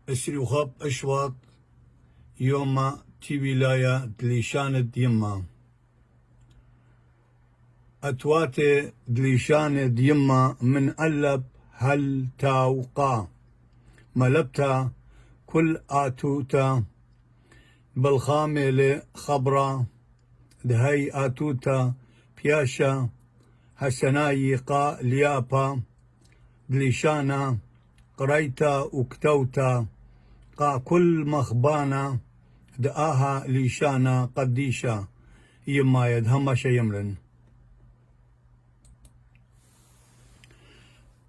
اسري وخب اشوط يوم تي ولاية دليشانة يما اتواتي دليشانة يما من قلب هل تاوقا ملبتا كل آتوتا بالخاملة خبرة دهي آتوتا بياشا هسناي قا ليابا دليشانا قريتا وكتوتا قا كل مخبانا دآها ليشانا قديشا يما يد همشا يمرن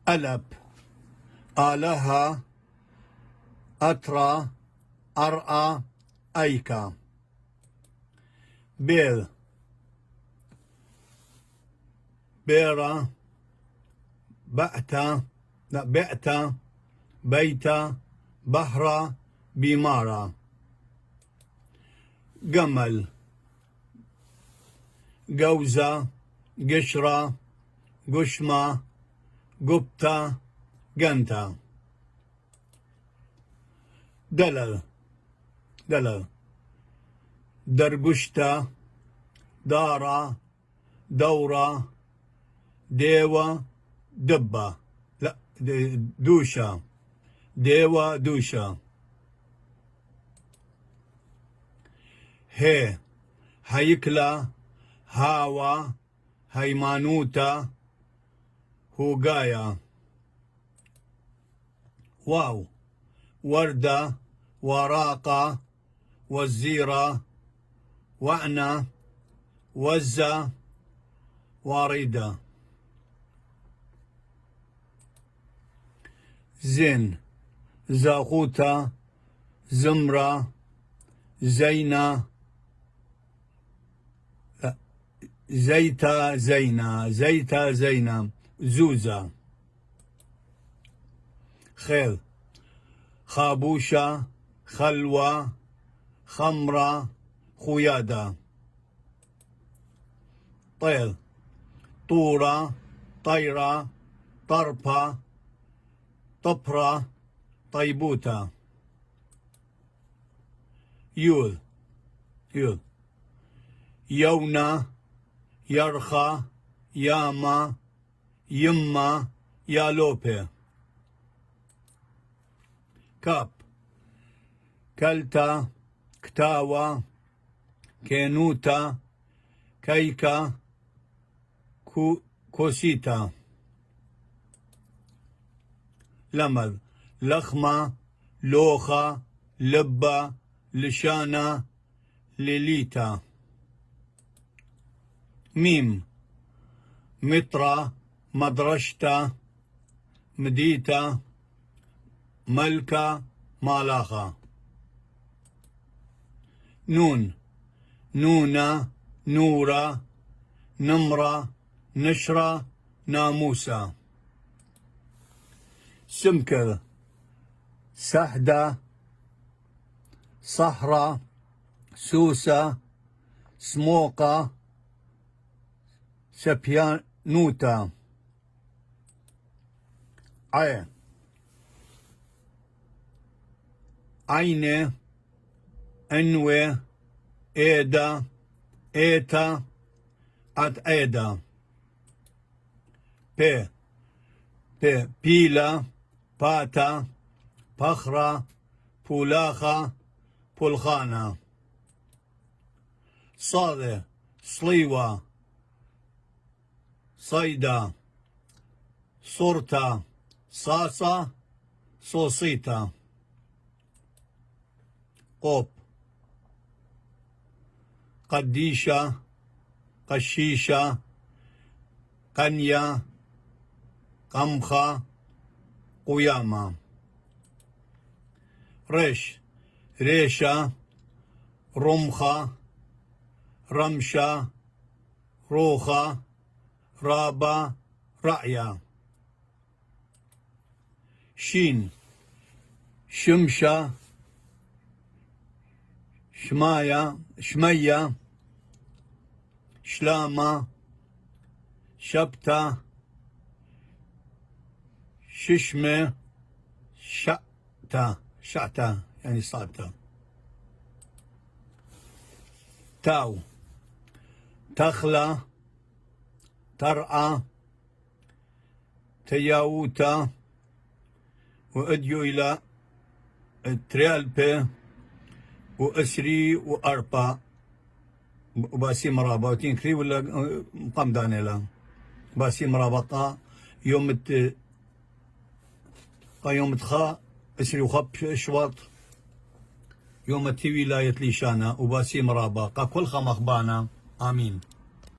ألب آلها أترى أرأى أيكا بير بيرا بأتا بئتا بيتا بحرا بيمارا جمل جوزة قشرة قشمة قبتا جنتا دلل درقشتا دارا دورة ديوة دبة لا دوشة ديوة دوشة هيكلا هاوا هيمانوتا هوغايا واو وردة وراقة والزيرة وعنا وزة واردة زين زاقوتا زمرة زينة زيتا زينة زوزة خيل خابوشة خلوة خمرة خيادة طيل طورة طيرة طربة طبرة طيبوتة يول يونا يرخى ياما يما يالوبي كاب كلتا كتاوة كينوتا كيكا كوسيتا لمل لخمة لوخة لبة لشانة ليليتا ميم مترا مدرشتا مديتا ملكة مالاخة نون نونا نورا نمرة نشرة ناموسة سمكر سحدة صحراء سوسة سموقة سبيانوتا عينة أنوة إيدا إيتا أيدا بيلا باتا بخرة بولاخة بولخانة صادة صليوة صيدا صورتا صاصة صوصيتا قوب قديشة قشيشة قنية قمخة قيامة ريشة رمخة رمشة روخة رابة رعية شين شمشة شمية شلامة شبتة ششمة شأتة شعتا يعني صعتا. تاو تخلى ترعى تياوتا وأديو إلى تريالبي وأسري وأربا وباسي مرابا وتنكري ولا مقام دانيلا باسي مرابطة يوم تخا أسري وخب شواط يوم تي ولاية ليشانا وباسي مرابا كل خمخبانا آمين.